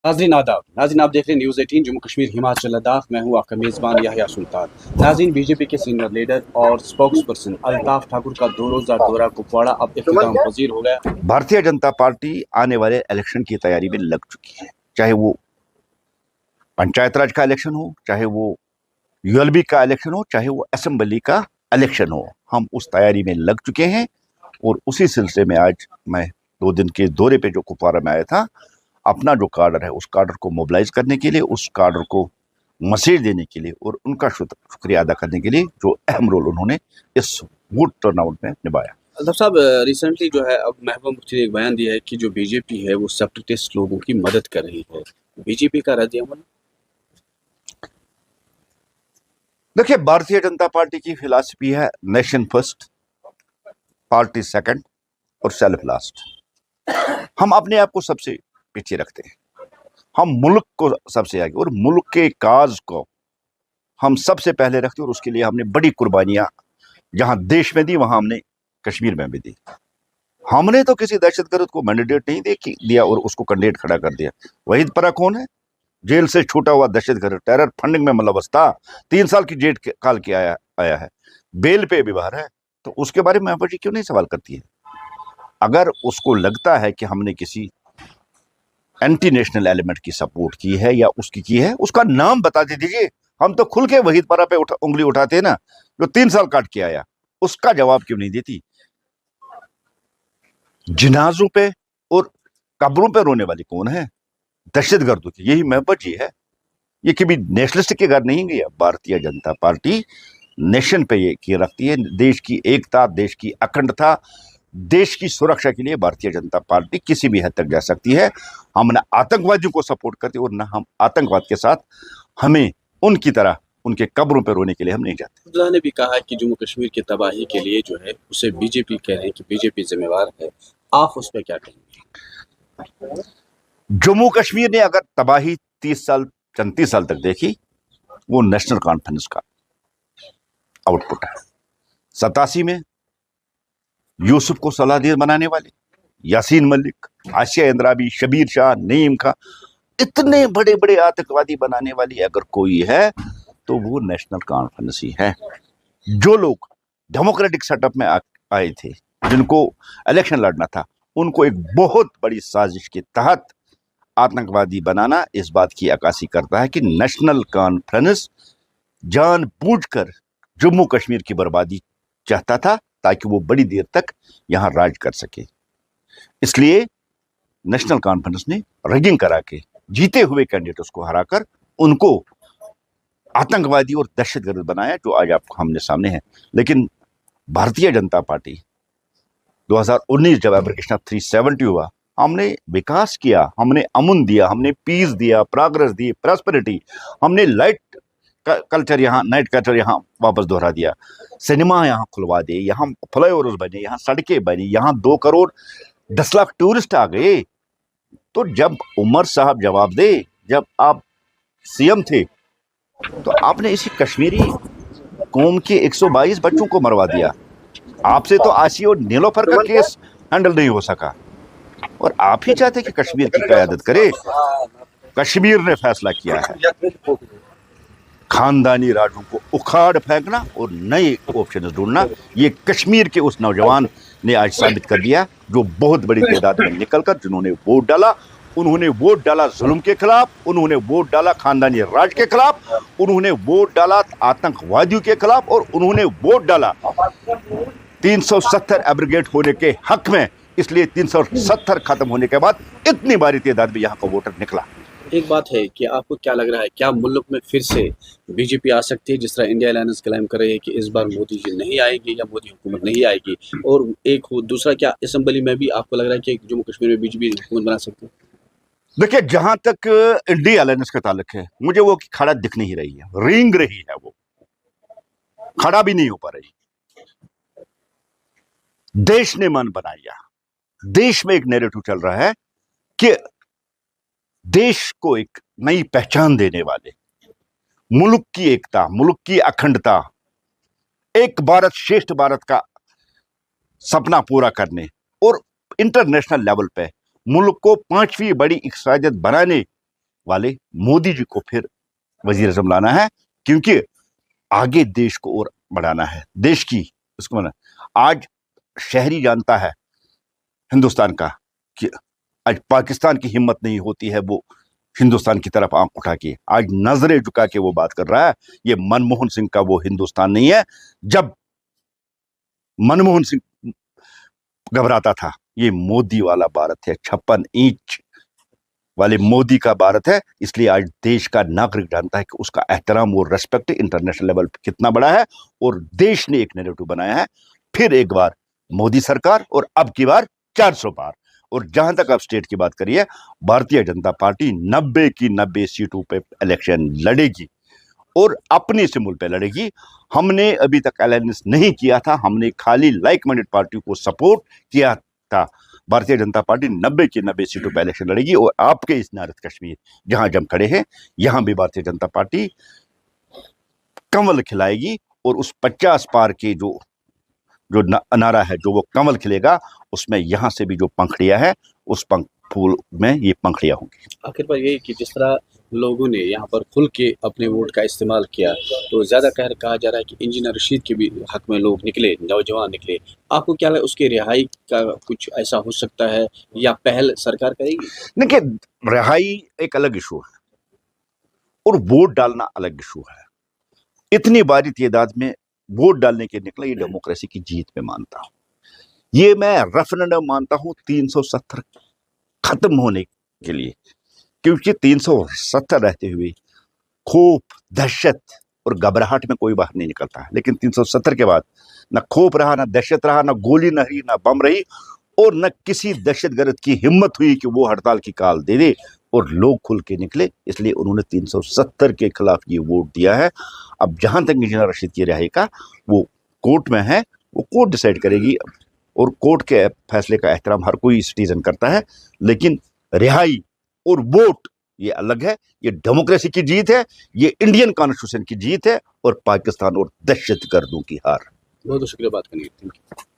नाज़रीन आप देख रहे हैं न्यूज़ 18 जम्मू कश्मीर हिमाचल लद्दाख। मैं हूं आपका मेज़बान याहिया सुल्तान। नाज़रीन बीजेपी के सीनियर लीडर और स्पोक्स पर्सन अल्ताफ ठाकुर का 2 रोज़ा दौरा कुपवाड़ा अब इख्तिताम पजीर हो गया। भारतीय जनता पार्टी आने वाले इलेक्शन की तैयारी में लग चुकी है, चाहे वो पंचायत राज का इलेक्शन हो, चाहे वो यूएलबी का इलेक्शन हो, चाहे वो असेंबली का इलेक्शन हो। हम उस तैयारी में लग चुके हैं और उसी सिलसिले में आज मैं 2 दिन के दौरे पे जो कुपवाड़ा में आया था, अपना जो कार्डर है उस कार्डर को मोबिलाइज करने के लिए, उस कार्डर को मैसेज देने के लिए और उनका शुक्रिया अदा करने के लिए जो अहम रोल उन्होंने इस वोट टर्नआउट में निभाया। अल्ताफ साहब रिसेंटली जो है अब महबूबा मुफ्ती ने एक बयान दिया है कि जो बीजेपी है वो सेपरेटिस्ट लोगों की मदद कर रही है। बीजेपी का रद्द अमल? देखिए, भारतीय जनता पार्टी की फिलॉसफी है नेशन फर्स्ट, पार्टी सेकंड और सेल्फ लास्ट। हम अपने आप को सबसे पीछे रखते हैं, हम मुल्क को सबसे आगे और मुल्क के काज को हम सबसे पहले रखते हैं। और उसके लिए हमने बड़ी कुर्बानियां जहां देश में दी वहां हमने कश्मीर में भी दी। हमने तो किसी दहशतगर्द को मैंडेट नहीं दिया और उसको कैंडिडेट खड़ा कर दिया। वहीद परा कौन है? जेल से छूटा हुआ दहशतगर्द, टेरर फंडिंग में मुलव्वस था, 3 साल की जेल काल के आया है, बेल पे भी बाहर है। तो उसके बारे में महबूबा जी क्यों नहीं सवाल करती है? अगर उसको लगता है कि हमने किसी एंटी नेशनल एलिमेंट की सपोर्ट की है या उसकी की है, उसका नाम बता दीजिए। हम तो खुल के वहीद परा पे उंगली उठाते हैं ना, जो 3 साल काट के आया, उसका जवाब क्यों नहीं देती? जनाजों पे और कब्रों पे रोने वाली कौन है? दहशतगर्दों की। यही महबूबा जी है। ये कभी नेशनलिस्ट के घर नहीं गया। भारतीय जनता पार्टी नेशन पे ये की रखती है, देश की एकता, देश की अखंडता, देश की सुरक्षा के लिए भारतीय जनता पार्टी किसी भी हद तक जा सकती है। हम न आतंकवादियों को सपोर्ट करते और न हम आतंकवाद के साथ हमें उनकी तरह उनके कब्रों पर रोने के लिए हम नहीं जाते। अब्दुल्ला ने भी कहा है कि जम्मू कश्मीर की तबाही के लिए जो है उसे बीजेपी कह रहे हैं कि बीजेपी जिम्मेवार है। आप उस पर क्या कहेंगे? जम्मू कश्मीर ने अगर तबाही 34 साल तक देखी, वो नेशनल कॉन्फ्रेंस का आउटपुट है। 87 में यूसुफ को सलाहदीर बनाने वाले यासीन मलिक, आसिया इंद्राबी, शबीर शाह, नईम खां, इतने बड़े बड़े आतंकवादी बनाने वाली अगर कोई है तो वो नेशनल कॉन्फ्रेंस ही है। जो लोग डेमोक्रेटिक सेटअप में आए थे, जिनको इलेक्शन लड़ना था, उनको एक बहुत बड़ी साजिश के तहत आतंकवादी बनाना इस बात की अक्कासी करता है कि नेशनल कॉन्फ्रेंस जानबूझकर जम्मू कश्मीर की बर्बादी चाहता था ताकि वो बड़ी देर तक यहां राज कर सके। इसलिए नेशनल कॉन्फ्रेंस ने रिगिंग करा के जीते हुए कैंडिडेट्स को हराकर उनको आतंकवादी और दहशतगर्द बनाया, जो आज आपको हमने सामने है। लेकिन भारतीय जनता पार्टी 2019 जब एब्रिगेशन 370 हुआ, हमने विकास किया, हमने अमन दिया, हमने पीस दिया, प्रोग्रेस दी, प्रॉस्पेरिटी, हमने लाइट कल्चर यहाँ, नाइट कल्चर यहाँ वापस दोहरा दिया, सिनेमा यहाँ खुलवा दिए, यहाँ फ्लाईओवर्स बने, यहाँ सड़कें बनी, यहाँ 2 करोड़ 10 लाख टूरिस्ट आ गए। तो जब उमर साहब जवाब दे, जब आप सीएम थे तो आपने इसी कश्मीरी कौम के 122 बच्चों को मरवा दिया। आपसे तो आशी और नीलोफर का केस हैंडल नहीं हो सका और आप ही चाहते कि कश्मीर की क़यादत करे। कश्मीर ने फैसला किया है खानदानी राजों को उखाड़ फेंकना और नए ऑप्शन ढूंढना। ये कश्मीर के उस नौजवान ने आज साबित कर दिया, जो बहुत बड़ी तादाद में निकलकर जिन्होंने वोट डाला, उन्होंने वोट डाला जुल्म के खिलाफ, उन्होंने वोट डाला खानदानी राज के खिलाफ, उन्होंने वोट डाला आतंकवादियों के खिलाफ और उन्होंने वोट डाला 370 एब्रिगेट होने के हक में। इसलिए 370 खत्म होने के बाद इतनी बड़ी तादाद में यहाँ का वोटर निकला। एक बात है कि आपको क्या लग रहा है, क्या मुल्क में फिर से बीजेपी आ सकती है, जिस तरह इंडिया अलायंस क्लेम कर रही है कि इस बार मोदी जी नहीं आएगी या मोदी हुकूमत नहीं आएगी? और एक दूसरा, क्या असेंबली में भी आपको लग रहा है कि जम्मू कश्मीर में बीजेपी हुकूमत बना सकती है? देखिए, जहां तक इंडिया अलायंस का ताल्लुक है, मुझे वो खड़ा दिख नहीं रही है, रेंग रही है, वो खड़ा भी नहीं हो पा रही। देश ने मन बनाया, देश में एक नैरेटिव चल रहा है कि देश को एक नई पहचान देने वाले, मुल्क की एकता, मुल्क की अखंडता, एक भारत श्रेष्ठ भारत का सपना पूरा करने और इंटरनेशनल लेवल पे मुल्क को 5वीं बड़ी इक्तिसादियत बनाने वाले मोदी जी को फिर वजीर आजम लाना है, क्योंकि आगे देश को और बढ़ाना है, देश की उसको आज शहरी जानता है हिंदुस्तान का कि आज पाकिस्तान की हिम्मत नहीं होती है वो हिंदुस्तान की तरफ आंख उठा के, आज नजरें झुका के वो बात कर रहा है। ये मनमोहन सिंह का वो हिंदुस्तान नहीं है जब मनमोहन सिंह घबराता था। ये मोदी वाला भारत है, 56 इंच वाले मोदी का भारत है। इसलिए आज देश का नागरिक जानता है कि उसका एहतराम और रेस्पेक्ट इंटरनेशनल लेवल पे कितना बड़ा है, और देश ने एक नैरेटिव बनाया है, फिर एक बार मोदी सरकार और अब की बार 400 पार। और जहां तक आप स्टेट की बात करिए, भारतीय जनता पार्टी 90 की 90 सीटों पे इलेक्शन लड़ेगी और अपनी सिमुल पे लड़ेगी। हमने अभी तक अलायंस नहीं किया था, हमने खाली लाइक माइंडेड पार्टी को सपोर्ट किया था। भारतीय जनता पार्टी 90 की 90 सीटों पर इलेक्शन लड़ेगी, और आपके इस नॉर्थ कश्मीर जहां हम खड़े हैं, यहां भी भारतीय जनता पार्टी कमल खिलाएगी, और उस 50 पार के जो नारा है, जो वो कमल खिलेगा, उसमें यहां से भी जो पंखड़ियां है, उस फूल में ये पंखड़ियां होंगी। आखिर पर यही कि जिस तरह लोगों ने यहाँ पर खुल के अपने वोट का इस्तेमाल किया, तो ज़्यादा कहा जा रहा है कि इंजीनियर रशीद के भी हक में लोग निकले, नौजवान निकले। आपको क्या लगा, उसके रिहाई का कुछ ऐसा हो सकता है या पहल सरकार करेगी? देखिए, रिहाई एक अलग इशू है और वोट डालना अलग इशू है। इतनी बड़ी तादाद में वोट डालने के निकला, ये डेमोक्रेसी की जीत में मानता हूं। ये मैं रेफरेंडम मानता हूं 370 खत्म होने के लिए, क्योंकि 370 रहते हुए खौफ, दहशत और घबराहट में कोई बाहर नहीं निकलता है। लेकिन 370 के बाद ना खौफ रहा, ना दहशत रहा, ना गोली न रही, ना बम रही, और न किसी दहशतगर्द की हिम्मत हुई कि वो हड़ताल की कॉल दे दे, और लोग खुल के निकले। इसलिए उन्होंने 370 के खिलाफ ये वोट दिया है। अब जहां तक इंजीनियर रशीद की रिहाई का, वो कोर्ट में है, वो कोर्ट डिसाइड करेगी, और कोर्ट के फैसले का एहतराम हर कोई सिटीजन करता है। लेकिन रिहाई और वोट ये अलग है। ये डेमोक्रेसी की जीत है, ये इंडियन कॉन्स्टिट्यूशन की जीत है, और पाकिस्तान और दहशतगर्दों की हार। बहुत बहुत शुक्रिया बात करने के लिए।